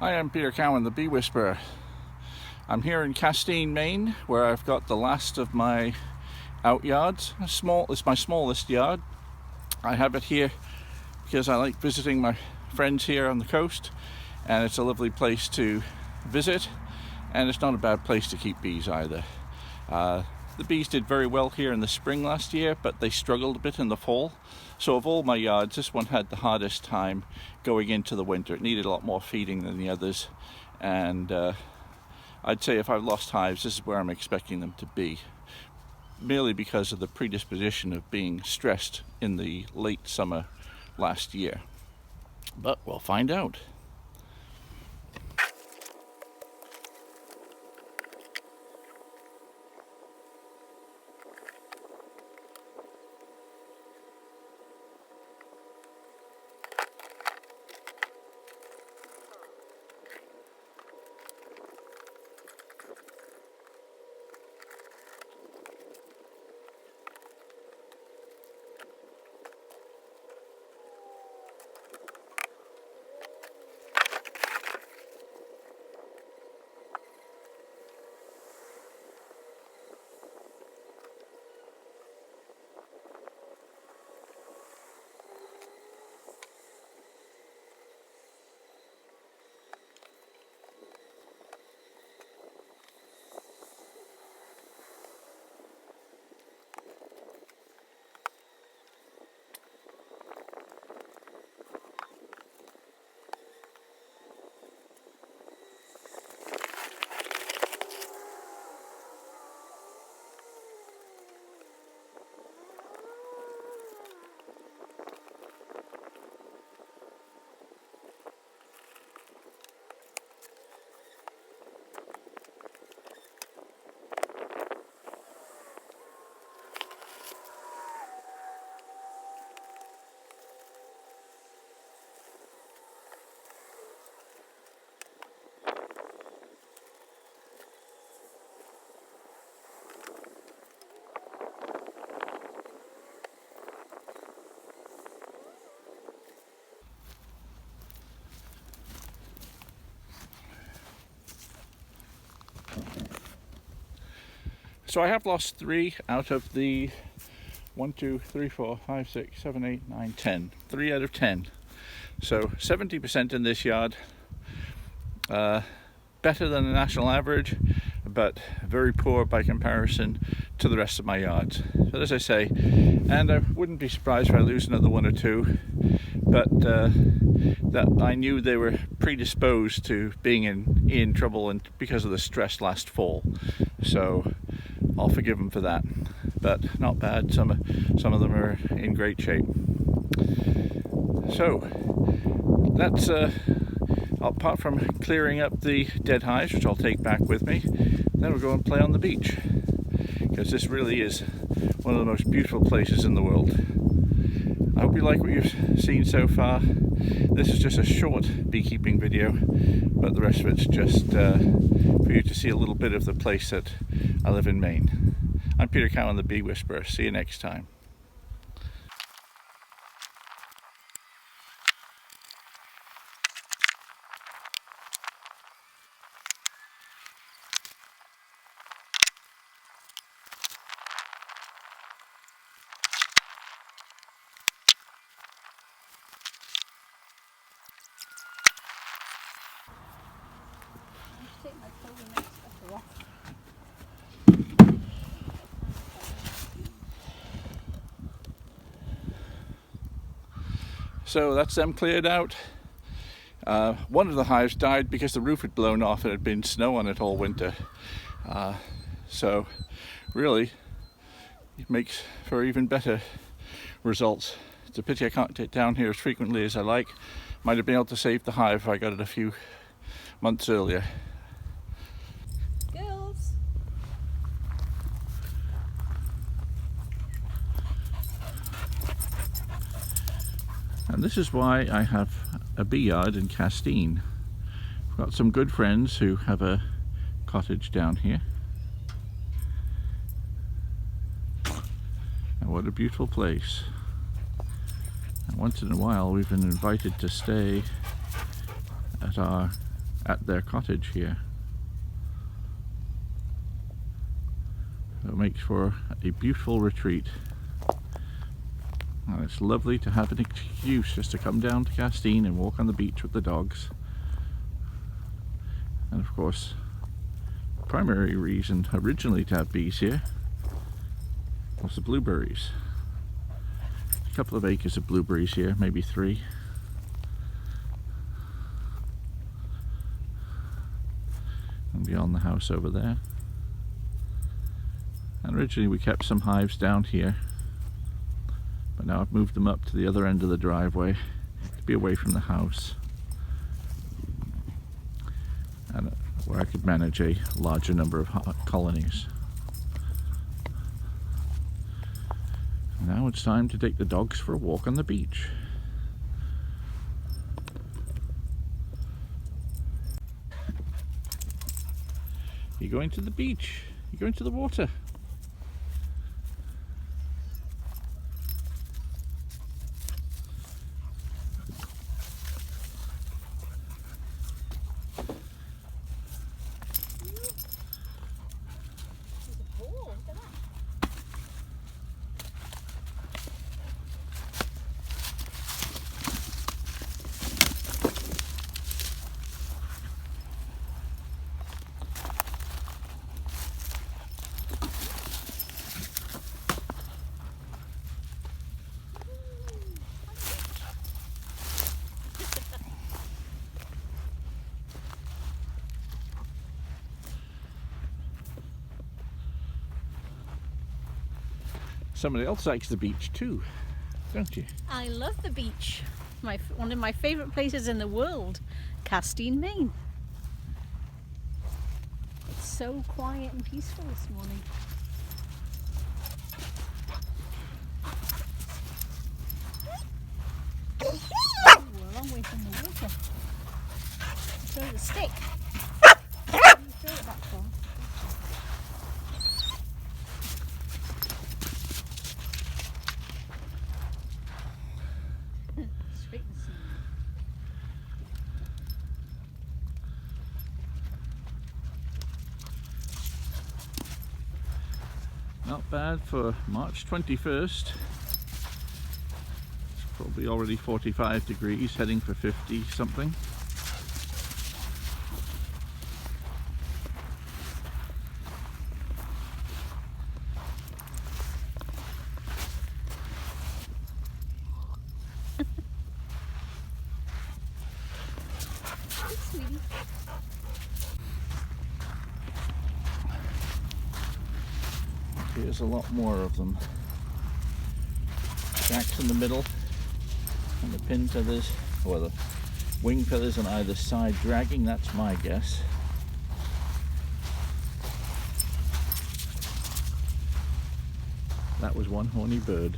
Hi, I'm Peter Cowan, the Bee Whisperer. I'm here in Castine, Maine, where I've got the last of my out yards. It's my smallest yard. I have it here because I like visiting my friends here on the coast, and it's a lovely place to visit, and it's not a bad place to keep bees either. The bees did very well here in the spring last year, but they struggled a bit in the fall. So of all my yards, this one had the hardest time going into the winter. It needed a lot more feeding than the others, and I'd say if I've lost hives, this is where I'm expecting them to be, merely because of the predisposition of being stressed in the late summer last year. But we'll find out. So I have lost 3 out of the 1, 2, 3, 4, 5, 6, 7, 8, 9, 10. 3 out of 10. So 70% in this yard. Better than the national average, but very poor by comparison to the rest of my yards. So as I say, and I wouldn't be surprised if I lose another 1 or 2, but that I knew they were predisposed to being in trouble and because of the stress last fall. So I'll forgive them for that, but not bad. Some of them are in great shape. So that's apart from clearing up the dead hives, which I'll take back with me, then we'll go and play on the beach, because this really is one of the most beautiful places in the world. I hope you like what you've seen so far. This is just a short beekeeping video, but the rest of it's just for you to see a little bit of the place that I live in Maine. I'm Peter Cowan, the Bee Whisperer. See you next time. Take my clothing and stuff off. So that's them cleared out. One of the hives died because the roof had blown off and had been snow on it all winter. So really it makes for even better results. It's a pity I can't get down here as frequently as I like. Might have been able to save the hive if I got it a few months earlier. Girls. And this is why I have a bee yard in Castine. I've got some good friends who have a cottage down here. And what a beautiful place. And once in a while we've been invited to stay at our at their cottage here. It makes for a beautiful retreat. And it's lovely to have an excuse just to come down to Castine and walk on the beach with the dogs. And of course, the primary reason originally to have bees here was the blueberries. A couple of acres of blueberries here, maybe 3. And beyond the house over there. And originally we kept some hives down here, but now I've moved them up to the other end of the driveway to be away from the house, and where I could manage a larger number of colonies. Now it's time to take the dogs for a walk on the beach. You're going to the beach. You're going to the water. Somebody else likes the beach too, don't you? I love the beach. One of my favourite places in the world, Castine, Maine. It's so quiet and peaceful this morning. We're a long way from the water. Throw the stick. Throw it back far. Straight in the sea. Not bad for March 21st. It's probably already 45 degrees, heading for 50 something. Sweetie. Here's a lot more of them. Jacks in the middle, and the pin feathers, or the wing feathers on either side dragging, that's my guess. That was one horny bird.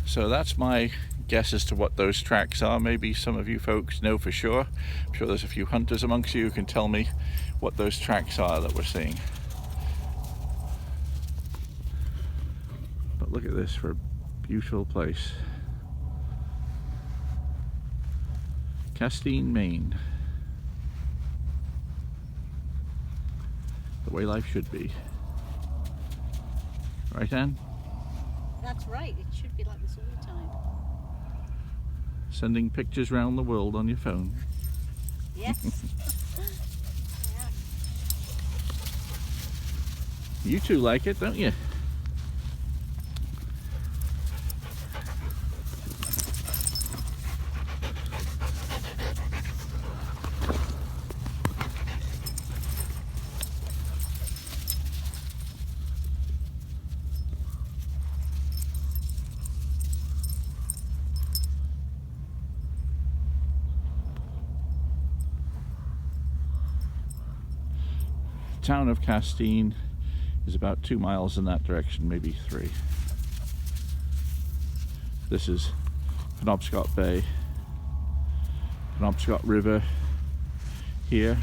So that's my guess as to what those tracks are. Maybe some of you folks know for sure. I'm sure there's a few hunters amongst you who can tell me what those tracks are that we're seeing. But look at this for a beautiful place. Castine, Maine. The way life should be. Right, Anne? That's right, it should be like this all the time. Sending pictures around the world on your phone. Yes. Yeah. You two like it, don't you? The town of Castine is about 2 miles in that direction, maybe 3. This is Penobscot Bay, Penobscot River here,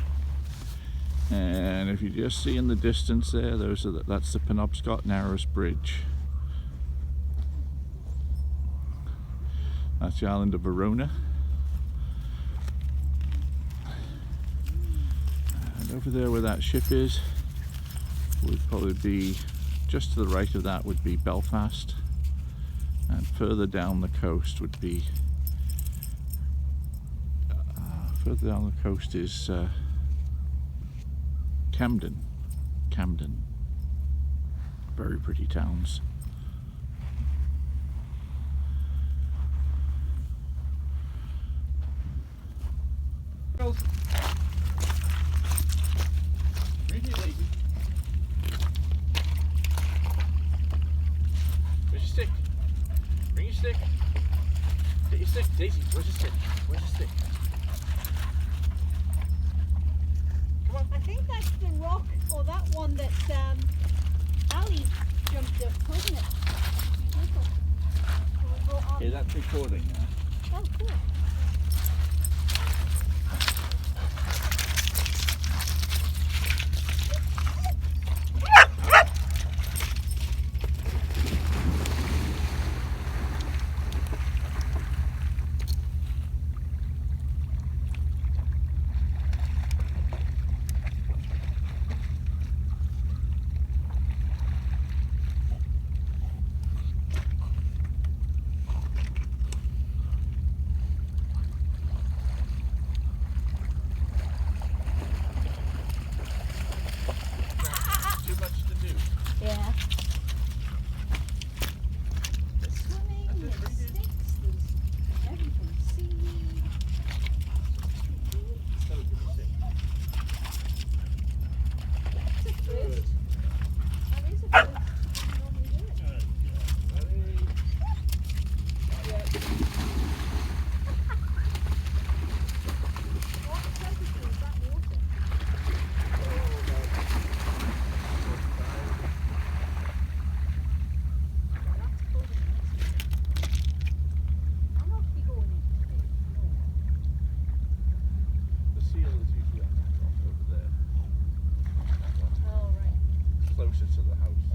And if you just see in the distance there, that's the Penobscot Narrows Bridge. That's the island of Verona. And over there where that ship is would probably be, just to the right of that would be Belfast. And further down the coast would be, further down the coast is Camden. Very pretty towns. Girls. Right here, lady. Where's your stick? Bring your stick. Get your stick. Daisy, where's your stick? Where's your stick? Come on. I think that's the rock, or that one that Ali jumped up, wasn't it? Okay, that's recording now. Oh, cool. Yeah. There's swimming, there's sticks, there's everything. Seaweed. It's a first. That is a first. You normally do it. Yeah. What temperature is that water? Closer to the house.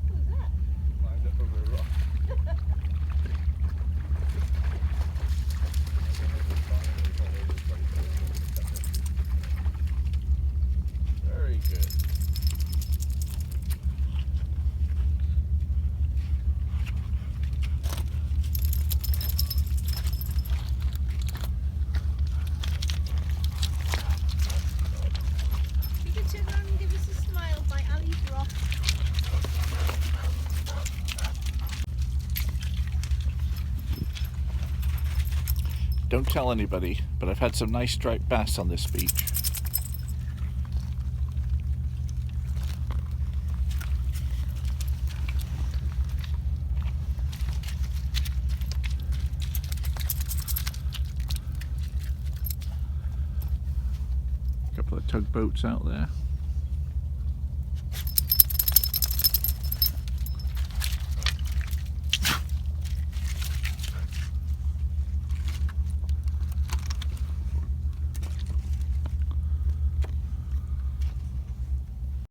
Who's that? Climbed up over a rock. Very good. Turn around and give us a smile by Ali's Rock. Don't tell anybody, but I've had some nice striped bass on this beach. A couple of tugboats out there.